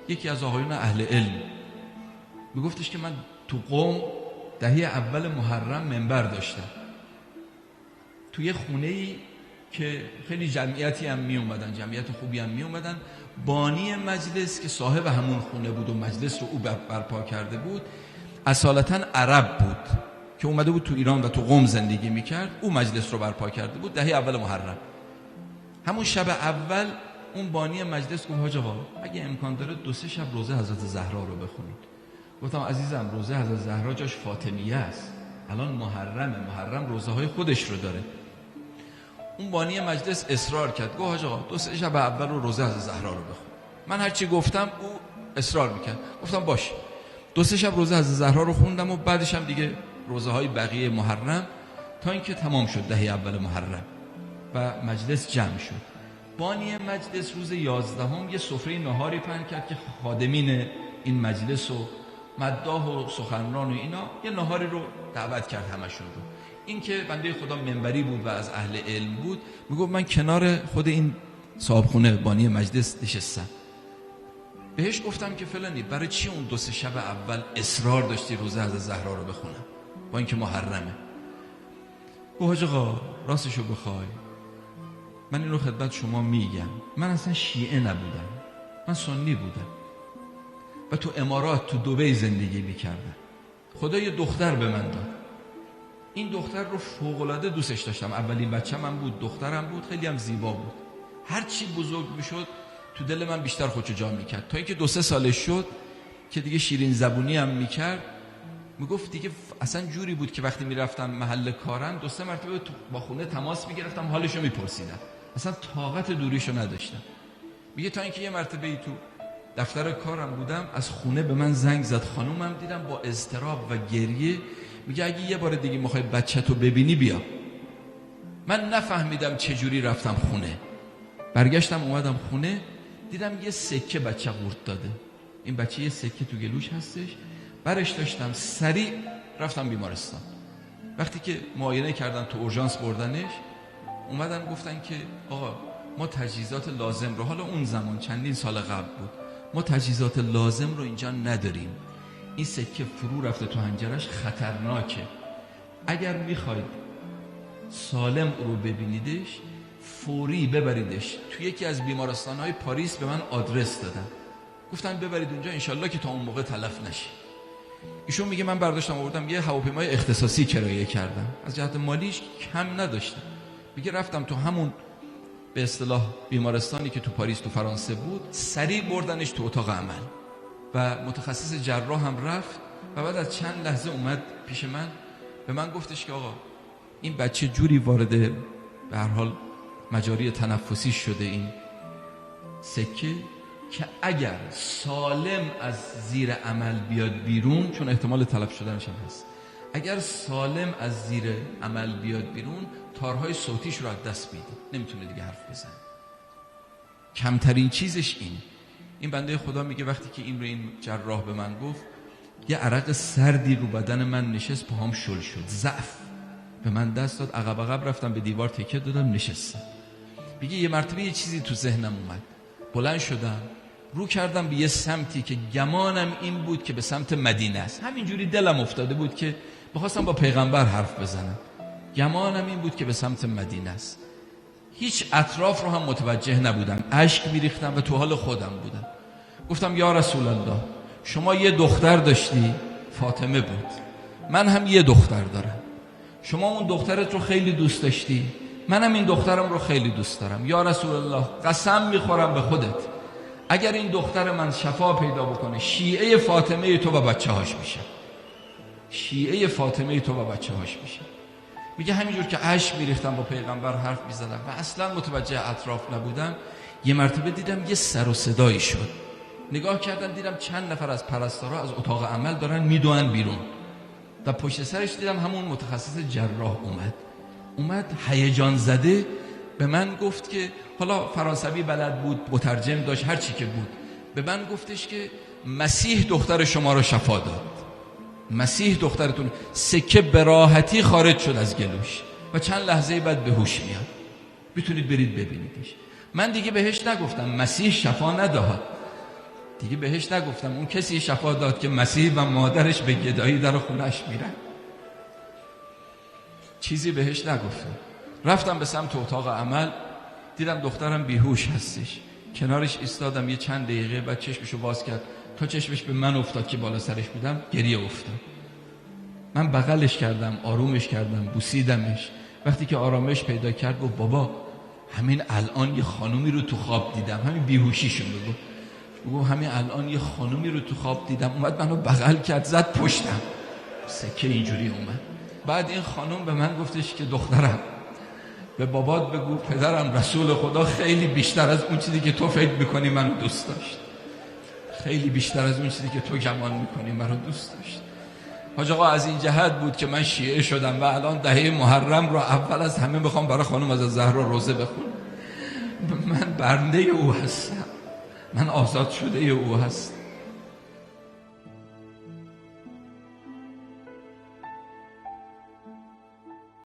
یکی از آقایون اهل علم میگفتش که من تو قم دهه اول محرم منبر داشتم، توی خونه‌ای که خیلی جمعیتی هم می اومدن، جمعیت خوبی هم می اومدن. بانی مجلس که صاحب همون خونه بود و مجلس رو او برپا کرده بود اصالتا عرب بود که اومده بود تو ایران و تو قم زندگی میکرد. او مجلس رو برپا کرده بود دهه اول محرم. همون شب اول اون بانی مجلس گفت حاج آقا اگه امکان داره 2-3 شب روزه حضرت زهرا رو بخونید. گفتم عزیزم روزه حضرت زهرا جاش فاطمیه است، الان محرم روزه های خودش رو داره. اون بانی مجلس اصرار کرد، گفت حاج آقا 2-3 شب اول رو روزه حضرت زهرا رو بخون. من هرچی گفتم او اصرار میکرد. گفتم باش. 2-3 شب روزه حضرت زهرا رو خوندم و بعدش هم دیگه روزه های بقیه محرم تا اینکه تمام شد دهه اول محرم و مجلس جمع شد. بانی مجلس روز 11 یه سفره نهاری پهن کرد که خادمین این مجلس و مداح و سخنران و اینا یه نهاری رو دعوت کرد همشون رو. این که بنده خدا منبری بود و از اهل علم بود میگفت من کنار خود این صاحب خونه بانی مجلس نشستم. بهش گفتم که فلانی برای چی اون 2-3 شب اول اصرار داشتی روزه حضرت زهرا رو بخونم با اینکه محرمه؟ گفت حاج آقا راستشو بخوای من این رو خدمت شما میگم، من اصلا شیعه نبودم، من سنی بودم و تو امارات تو دبی زندگی میکردم. خدا یه دختر به من داد، این دختر رو فوق‌العاده دوستش داشتم، اولین بچه من بود، دخترم بود، خیلی هم زیبا بود. هرچی بزرگ میشد تو دل من بیشتر خودشو جا میکرد تا اینکه 2-3 سالش شد که دیگه شیرین زبونی هم میکرد. میگفت دیگه اصلا جوری بود که وقتی میرفتم محل کارم 2-3 مرتبه با خونه تماس میگرفتم، حالشو میپرسیدم، اصلا طاقت دوریشو نداشتم. میگه تا اینکه یه مرتبه تو دفتر کارم بودم از خونه به من زنگ زد، خانومم دیدم با اضطراب و گریه، میگه اگه یه بار دیگه میخوای بچه‌تو ببینی بیا. من نفهمیدم چه جوری رفتم خونه. برگشتم اومدم خونه دیدم یه سکه بچه قورت داده، این بچه یه سکه تو گلوش هستش. برش داشتم سریع رفتم بیمارستان. وقتی که معاینه کردن تو اورژانس بردنش، اومدن گفتن که آقا ما تجهیزات لازم رو، حالا اون زمان چندین سال قبل بود، ما تجهیزات لازم رو اینجا نداریم، این سکه فرو رفته تو حنجرش، خطرناکه، اگر میخواید سالم رو ببینیدش فوری ببریدش تو یکی از بیمارستان‌های پاریس. به من آدرس دادن، گفتن ببرید اونجا انشالله که تا اون موقع تلف نشه. ایشون میگه من برداشتم آوردم یه هواپیمای اختصاصی کرایه کردم، از جهت مالیش کم نداشتم. میگه رفتم تو همون به اصطلاح بیمارستانی که تو پاریس تو فرانسه بود، سریع بردنش تو اتاق عمل و متخصص جراح هم رفت و بعد از چند لحظه اومد پیش من، به من گفتش که آقا این بچه جوری وارد به هر حال مجاری تنفسی شده این سکه که اگر سالم از زیر عمل بیاد بیرون، چون احتمال تلف شدنش هم هست، اگر سالم از زیر عمل بیاد بیرون تارهای صوتیش رو از دست میده، نمیتونه دیگه حرف بزنه. کمترین چیزش این بنده خدا میگه وقتی که این جراح به من گفت یه عرق سردی رو بدن من نشست، پاهام شل شد، ضعف به من دست داد، عقب رفتم به دیوار تکیه دادم نشستم. میگه یه مرتبه یه چیزی تو ذهنم اومد، بلند شدم رو کردم به یه سمتی که گمانم این بود که به سمت مدینه است. همینجوری دلم افتاده بود که بخواستم با پیغمبر حرف بزنم، گمانم این بود که به سمت مدینه است. هیچ اطراف رو هم متوجه نبودم، اشک میریختم و تو حال خودم بودم. گفتم یا رسول الله شما یه دختر داشتی، فاطمه بود، من هم یه دختر دارم، شما اون دخترت رو خیلی دوست داشتی، منم این دخترم رو خیلی دوست دارم. یا رسول الله قسم میخورم به خودت اگر این دختر من شفا پیدا بکنه شیعه فاطمه تو و بچه هاش میشه، شیعه فاطمه تو و بچه هاش میشه. میگه همینجور که اشک میریختم با پیغمبر حرف میزدم و اصلا متوجه اطراف نبودم، یه مرتبه دیدم یه سر و صدایی شد، نگاه کردم دیدم چند نفر از پرستارا از اتاق عمل دارن میدوئن بیرون و پشت سرش دیدم همون متخصص جراح اومد هیجان زده به من گفت که حالا فرانسوی بلد بود، مترجم داشت، هر چی که بود، به من گفتش که مسیح دختر شما رو شفا داد، مسیح دخترتون. سکه به راحتی خارج شد از گلوش و چند لحظه بعد به هوش میاد، میتونید برید ببینیدش. من دیگه بهش نگفتم مسیح شفا نداد، دیگه بهش نگفتم. اون کسی شفا داد که مسیح و مادرش به گدایی در خونش میرن. چیزی بهش نگفتم. رفتم به سمت اتاق عمل، دیدم دخترم بیهوش هستش. کنارش ایستادم یه چند دقیقه، بعد چشمشو باز کرد. تا چشمش به من افتاد که بالا سرش بودم، گریه افتاد. من بغلش کردم، آرومش کردم، بوسیدمش. وقتی که آرامش پیدا کرد گفت بابا همین الان یه خانومی رو تو خواب دیدم. همین بیهوشیشون گفت همین الان یه خانومی رو تو خواب دیدم، اومد منو بغل کرد، زد پشتم، سکه اینجوری اومد. بعد این خانوم به من گفتش که دخترم به بابات بگو پدرم رسول خدا خیلی بیشتر از اون چیزی که تو فکر میکنی منو دوست داشت، خیلی بیشتر از اون چیزی که تو گمان میکنی منو دوست داشت. حاج آقا از این جهت بود که من شیعه شدم و الان دهه محرم رو اول از همه بخوام برای خانم از زهرا روزه بخونم. من بنده او هستم، من آزاد شده او هستم.